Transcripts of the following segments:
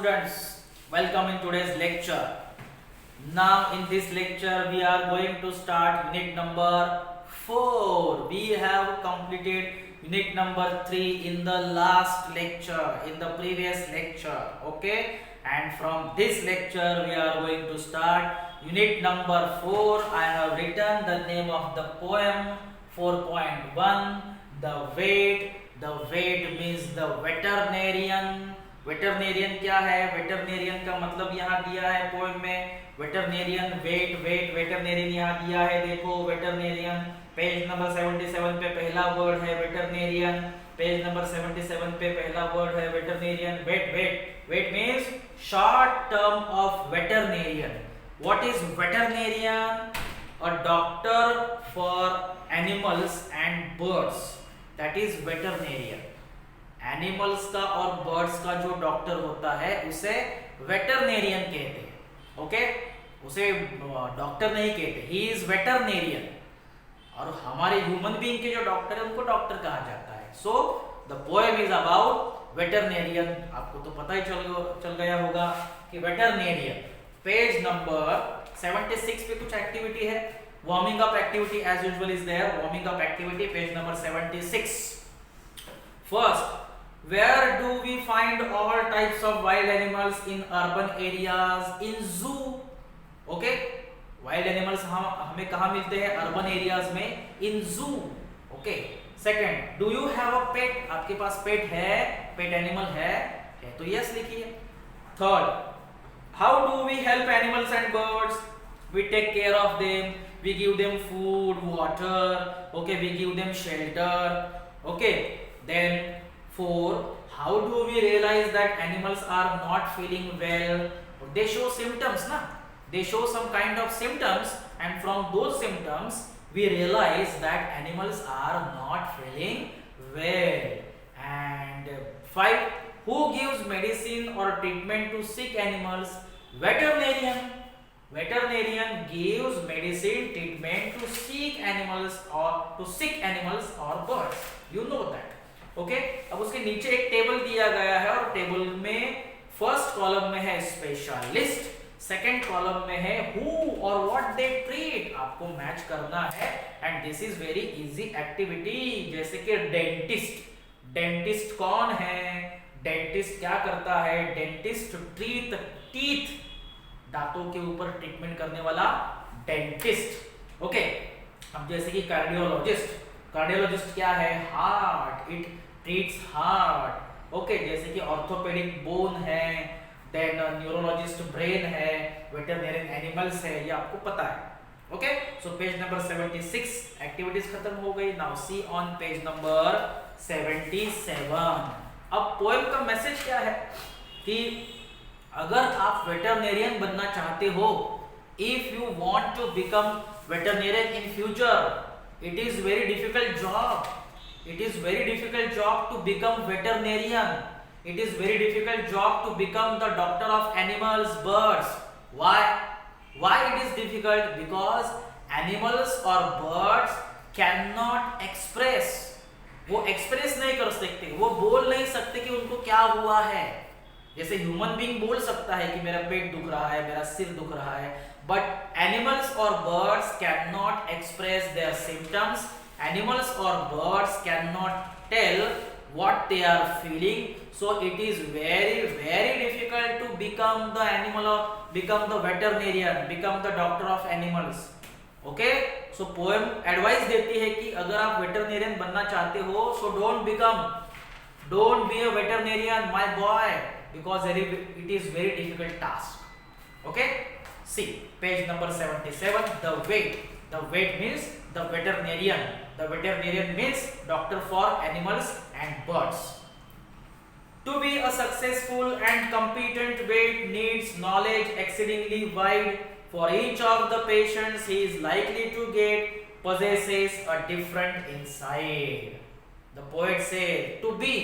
students, welcome in today's lecture. Now in this lecture we are going to start unit number 4. We have completed unit number 3 in the last lecture, in the previous lecture, okay? And from this lecture we are going to start unit number 4. I have written the name of the poem 4.1, the weight. The weight means the veterinarian. Veterinarian क्या है? Veterinarian का मतलब यहाँ दिया है poem में, veterinarian veterinarian यहाँ दिया है, देखो वेटरनेरियन पेज नंबर 77 पे पहला वर्ड है वेटरनेरियन, पेज नंबर 77 पे पहला वर्ड है veterinarian. Vet means short term of veterinarian. What is veterinarian? A doctor for animals and birds, that is veterinarian. Animals का और बर्ड्स का जो डॉक्टर होता है उसे वेटरनेरियन कहते हैं, ओके? उसे डॉक्टर नहीं कहते, ही इज वेटरनेरियन। और हमारे ह्यूमन बीइंग के जो डॉक्टर है उनको डॉक्टर कहा जाता है। So the poem is about veterinarian. आपको तो पता ही चल गया होगा कि वेटरनेरियन। पेज नंबर 76 पे कुछ एक्टिविटी है, warming up activity as usual is there. Warming up activity page number 76। First, where do we find all types of wild animals in urban areas? In zoo, okay? wild animals हमें कहाँ मिलते हैं? urban areas में, in zoo, okay? second, do you have a pet? आपके पास पेट है, pet animal है तो yes लिखिए। third, how do we help animals and birds? We take care of them, we give them food, water, okay? We give them shelter, okay? then 4, how do we realize that animals are not feeling well? They show symptoms, na? They show some kind of symptoms, and from those symptoms we realize that animals are not feeling well. And 5, who gives medicine or treatment to sick animals? Veterinarian. Veterinarian gives medicine treatment to sick animals or birds. You know that. Okay अब उसके नीचे एक table दिया गया है और table में first column में है स्पेशलिस्ट, सेकंड कॉलम में है हु और व्हाट दे ट्रीट। आपको मैच करना है and this is very easy activity. जैसे कि डेंटिस्ट, डेंटिस्ट कौन है? डेंटिस्ट क्या करता है? डेंटिस्ट ट्रीट टीथ, दांतों के ऊपर ट्रीटमेंट करने वाला डेंटिस्ट, ओके? अब जैसे कि कार्डियोलॉजिस्ट, कार्डियोलॉजिस्ट क्या है? Heart, it treats heart, okay? जैसे कि ऑर्थोपेडिक बोन है, देन न्यूरोलॉजिस्ट ब्रेन है, वेटरनेरियन एनिमल्स है, ये आपको पता है, okay? So page number 76 activities खत्म हो गई। Now see on page number 77। अब पोएम का मैसेज क्या है कि अगर आप वेटरनेरियन बनना चाहते हो, if you want to become veterinarian in future, it is very difficult job. It is very difficult job to become veterinarian. It is very difficult job to become the doctor of animals, birds. Why it is difficult? Because animals or birds cannot express. वो express नहीं कर सकते, वो बोल नहीं सकते कि उनको क्या हुआ है। जैसे ह्यूमन बीइंग बोल सकता है कि मेरा पेट दुख रहा है, मेरा सिर दुख रहा है, but animals or birds cannot express their symptoms. Animals or birds cannot tell what they are feeling. So it is very difficult to become the animal or become the veterinarian, become the doctor of animals. Okay? So poem advice देती है कि अगर आप veterinarian बनना चाहते हो, so don't be a veterinarian, my boy, because it is very difficult task. Okay? See page number 77, the weight. The weight means the veterinarian. The veterinarian means doctor for animals and birds. To be a successful and competent vet needs knowledge exceedingly wide. For each of the patients he is likely to get possesses a different insight. The poet says to be,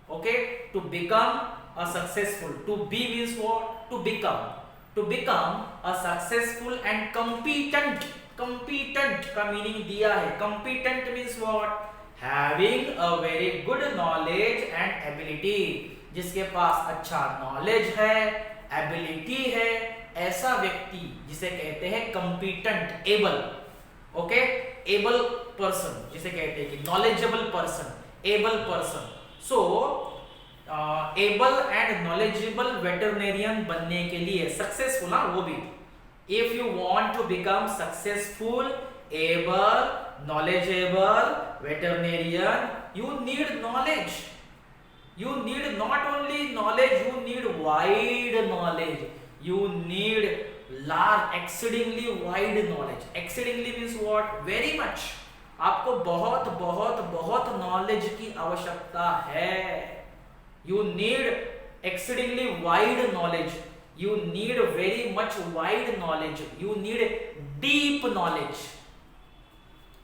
okay, to become a successful. To be means what? To become. To become a successful and competent. Competent का meaning दिया है। Competent means what? Having a very good knowledge and ability. जिसके पास अच्छा knowledge है, ability है, ऐसा व्यक्ति जिसे कहते हैं competent, able, okay, able person जिसे कहते हैं कि knowledgeable person, able person. So able and knowledgeable veterinarian बनने के लिए, सक्सेसफुल, ना वो भी, if you want to become successful, able, knowledgeable veterinarian, you need knowledge. You need not only knowledge, you need wide knowledge. You need large, exceedingly wide knowledge. Exceedingly means what? Very much. आपको बहुत बहुत बहुत knowledge की आवश्यकता है. You need exceedingly wide knowledge. You need very much wide knowledge. You need deep knowledge.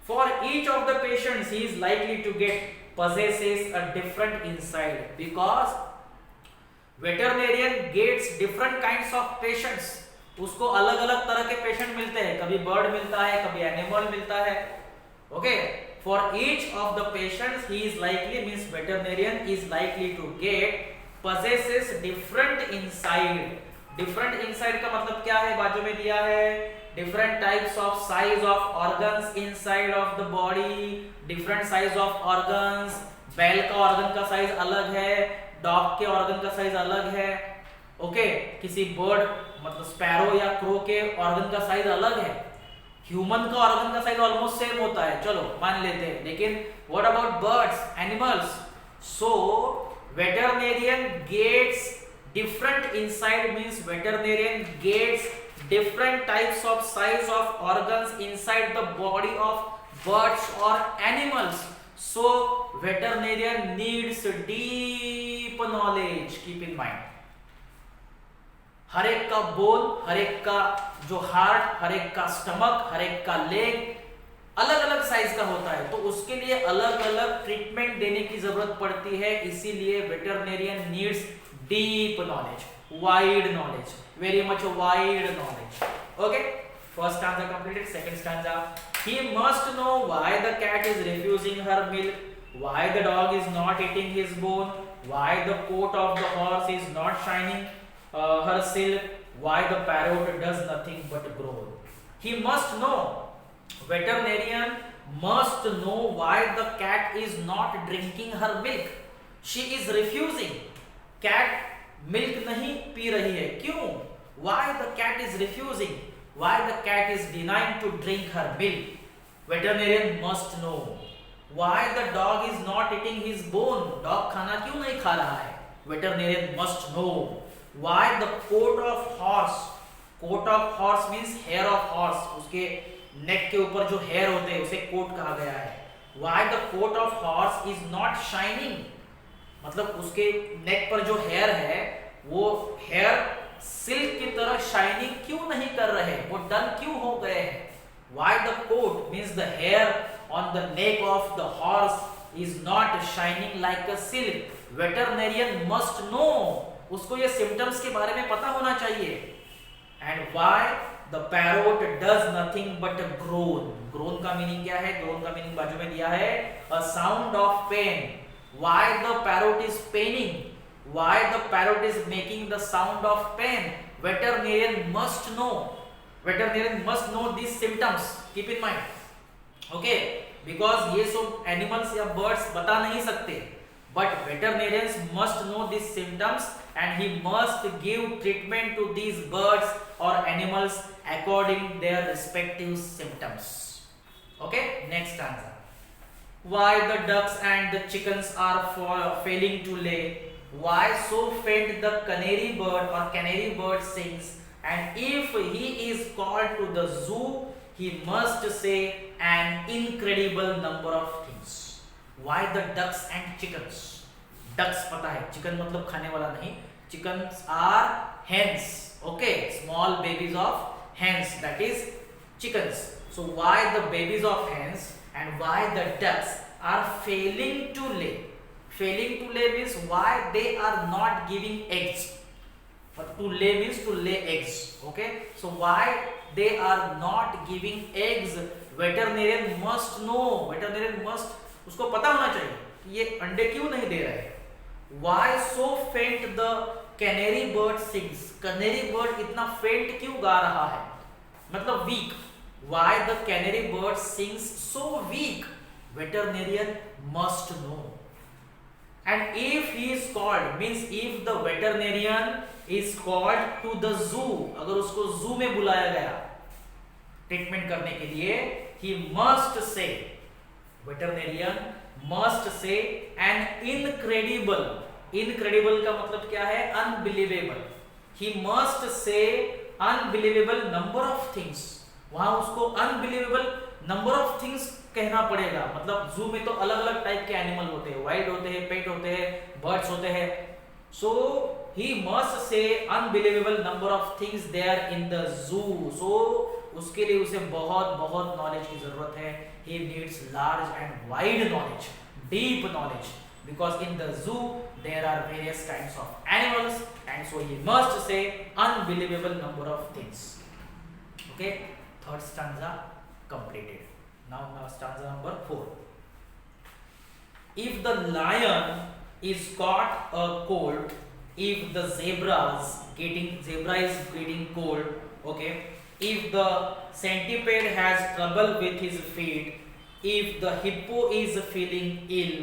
For each of the patients, he is likely to possesses a different insight, because veterinarian gets different kinds of patients. उसको अलग अलग तरह के patient मिलते हैं, कभी bird मिलता है, कभी एनिमल मिलता है. Okay, for each of the patients he is likely, means veterinarian is likely to get possesses different insight. Different inside का मतलब क्या है, बाजू में दिया है, different types of size of organs inside of the body, different size of organs. बैल का ऑर्गन का साइज अलग है, डॉग के ऑर्गन का साइज अलग है. ओके, किसी बर्ड मतलब स्पैरो या क्रो के ऑर्गन का साइज अलग है. ह्यूमन का ऑर्गन का साइज ऑलमोस्ट सेम होता है, चलो मान लेते हैं, लेकिन what about birds, animals? So veterinarian gets different insight, means veterinarian gets different types of size of organs inside the body of birds or animals. So veterinarian needs deep knowledge. Keep in mind, हर एक का bone, हर एक का जो heart, हर एक का stomach, हर एक का leg अलग अलग साइज का होता है, तो उसके लिए अलग अलग ट्रीटमेंट देने की जरूरत पड़ती है. इसीलिए veterinarian needs deep knowledge, wide knowledge, very much wide knowledge. Okay, first stanza completed. Second stanza, he must know why the cat is refusing her milk, why the dog is not eating his bone, why the coat of the horse is not shining her silk, why the parrot does nothing but groan. He must know, veterinarian must know why the cat is not drinking her milk. She is refusing. Cat milk नहीं पी रही है, क्यों? Why the cat is refusing? Why the cat is denying to drink her milk? Veterinarian must know. Why the dog is not eating his bone? Dog खाना क्यों नहीं खा रहा है? Veterinarian must know. Why the coat of horse? Coat of horse means hair of horse. उसके नेक के ऊपर जो हेयर होते हैं उसे कोट कहा गया है. Why the coat of horse is not shining? मतलब उसके नेक पर जो हेयर है वो हेयर सिल्क की तरह शाइनिंग क्यों नहीं कर रहे, वो डल क्यों हो गए हैं? Why the coat means the hair on the neck of the horse is not shining like a silk. Veterinarian must know. उसको ये symptoms के बारे में पता होना चाहिए. And why the parrot does nothing but groan. Groan का meaning क्या है? groan का मीनिंग बाजू में दिया है, a sound of pain. Why the parrot is paining? Why the parrot is making the sound of pain? Veterinarian must know. Veterinarian must know these symptoms. Keep in mind. Okay, because ये सब animals या birds बता नहीं सकते, but veterinarians must know these symptoms and he must give treatment to these birds or animals according their respective symptoms. Okay, next stanza. Why the ducks and the chickens are failing to lay? Why so faint the canary bird or canary bird sings? And if he is called to the zoo, he must say an incredible number of things. Why the ducks and chickens? Ducks पता है, chicken मतलब खाने वाला नहीं. Chickens are hens. Okay, small babies of hens, that is chickens. So why the babies of hens and why the ducks are failing to lay? Failing to lay means why they are not giving eggs. But to lay means to lay eggs. Okay, so why they are not giving eggs? Veterinarian must know. Veterinarian must, उसको पता होना चाहिए कि ये अंडे क्यों नहीं दे रहे. Why so faint the canary bird sings, canary bird इतना फेंट क्यों गा रहा है, मतलब weak, why the canary bird sings so weak, veterinarian must know. And if he is called means if the veterinarian is called to the zoo, अगर उसको जू में बुलाया गया ट्रीटमेंट करने के लिए, he must say, veterinarian must say an incredible, incredible का मतलब क्या है, unbelievable, he must say unbelievable number of things, वहां उसको unbelievable number of things कहना पड़ेगा। मतलब जू में तो अलग अलग टाइप के एनिमल होते हैं, वाइल्ड होते हैं, पेट होते हैं, बर्ड्स होते हैं, so he must say unbelievable number of things there in the zoo, so उसके लिए उसे बहुत बहुत नॉलेज की जरूरत है। he needs large and wide knowledge, deep knowledge, because in the zoo there are various kinds of animals and so he must say unbelievable number of things. Okay, third stanza completed. Now stanza number 4. If the lion is caught a cold, if the zebra is getting cold, okay, if the centipede has trouble with his feet, if the hippo is feeling ill,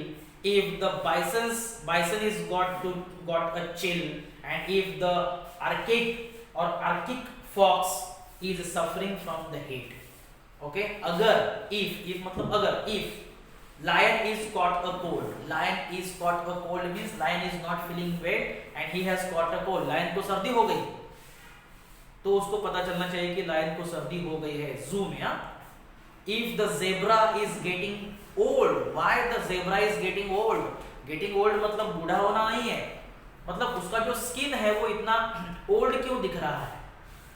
if the bison is got a chill, and if the arctic fox is suffering from the heat. Okay, अगर if मतलब अगर if lion is caught a cold means lion is not feeling well and he has caught a cold, lion को सर्दी हो गई, तो उसको पता चलना चाहिए कि लायन को सर्दी हो गई है जू में। If the zebra is getting old, why the zebra is getting old, getting old मतलब बूढ़ा होना नहीं है, मतलब उसका जो स्किन है वो इतना ओल्ड क्यों दिख रहा है।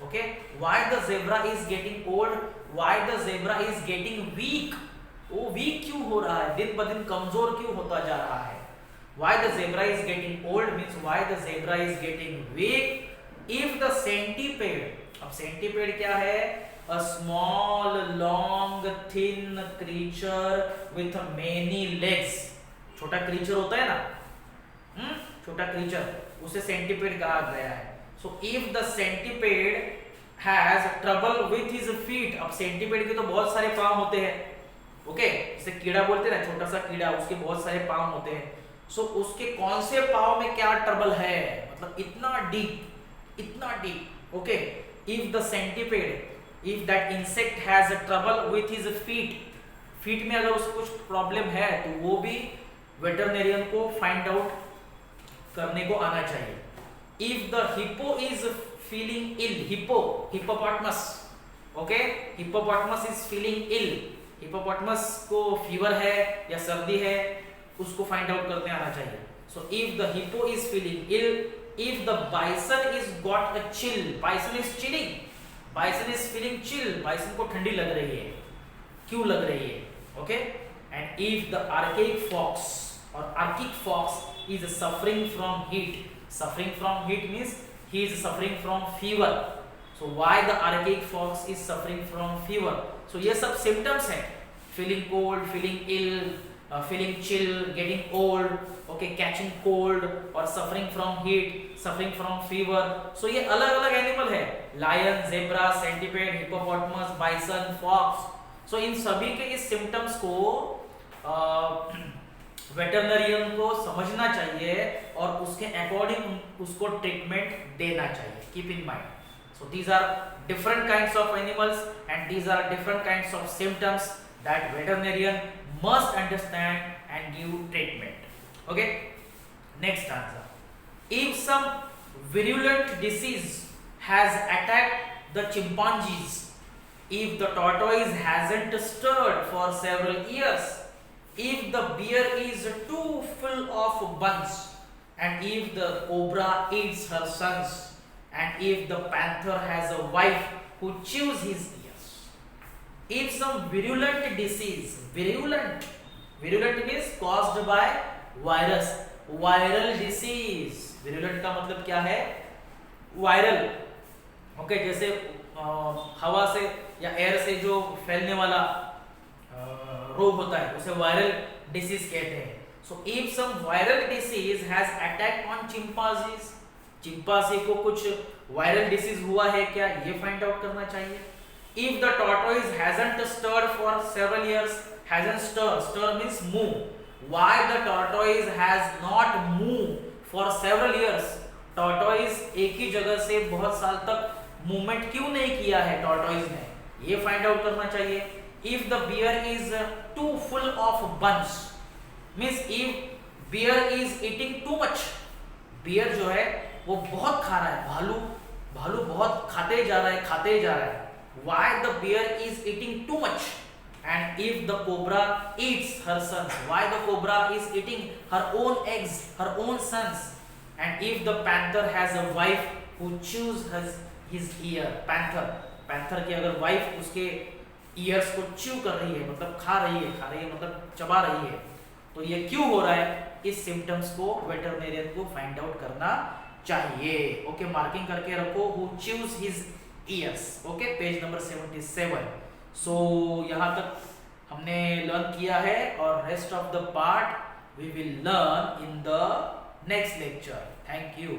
Okay, why the zebra is getting old, why the zebra is getting weak, वो वीक क्यों हो रहा है, दिन ब दिन कमजोर क्यों होता जा रहा है। Why the zebra is getting old means why the zebra is getting weak. If the centipede, अब centipede क्या है, a small long thin creature with many legs, छोटा creature होता है ना, छोटा creature, उसे centipede कहा गया है। So if the centipede has trouble with his feet, अब centipede के तो बहुत सारे पाँव होते हैं, ओके, जैसे कीड़ा बोलते हैं ना, छोटा सा कीड़ा, उसके बहुत सारे पाँव होते हैं, सो उसके कौन से पाँव में क्या ट्रबल है, मतलब इतना deep, okay, if the centipede, if that insect has a trouble with his feet में अगर उसको कुछ प्रॉब्लम है तो वो भी वेटरनेरियन को फाइंड आउट करने को आना चाहिए। if the hippo is feeling ill, hippopotamus, okay, hippopotamus is feeling ill, hippopotamus को फीवर है या सर्दी है, उसको फाइंड आउट करने आना चाहिए। so if the hippo is feeling ill, if the bison is got a chill, bison is chilling, bison is feeling chill, bison को ठंडी लग रही है, क्यों लग रही है, okay, and if the arctic fox is suffering from heat means he is suffering from fever, so why the arctic fox is suffering from fever, so ये सब symptoms हैं, feeling cold, feeling ill, feeling chill, getting old, okay, catching cold or suffering from heat, suffering from fever, so ये अलग अलग animal है, lion, zebra, centipede, hippopotamus, bison, fox, so इन सभी के इस सिम्टम्स को वेटरनरियन को समझना चाहिए और उसके अकॉर्डिंग उसको ट्रीटमेंट देना चाहिए, keep in mind. So these are different kinds of animals and these are different kinds of symptoms that veterinarian must understand and give treatment. Okay, next answer. If some virulent disease has attacked the chimpanzees, if the tortoise hasn't stirred for several years, if the bear is too full of buns, and if the cobra eats her sons, and if the panther has a wife who chews his ears, if some virulent disease, virulent means caused by virus, viral disease, virulent का मतलब क्या है, viral, okay, जैसे हवा से या air से जो फैलने वाला रोग होता है उसे वायरल डिसीज कहते हैं। So if some viral disease has attack on chimpanzees, chimpanzee को कुछ वायरल डिसीज हुआ है क्या, ये फाइंड आउट करना चाहिए। If the tortoise hasn't stirred for several years, hasn't stir means move, why the tortoise has not move for several years, tortoise एक ही जगह से बहुत साल तक मूवमेंट क्यों नहीं किया है टॉर्टोइज ने, ये फाइंड आउट करना चाहिए। If the bear is too full of bunch, means if bear is eating too much, bear जो है वो बहुत खा रहा है, भालू बहुत खाते जा रहा है, why the bear is eating too much, and if the cobra eats her sons, why the cobra is eating her own eggs, her own sons, and if the panther has a wife who chews his ear, panther की अगर wife उसके years को chew कर रही है, मतलब खा रही है मतलब चबा रही है, तो ये क्यों हो रहा है, इस सिम्टम्स को वेटरनेरियन को फाइंड आउट करना चाहिए। ओके, मार्किंग करके रखो, who chews his years. Okay, page number 77। So यहाँ तक हमने लर्न किया है और rest of the part we will learn in the next lecture. Thank you.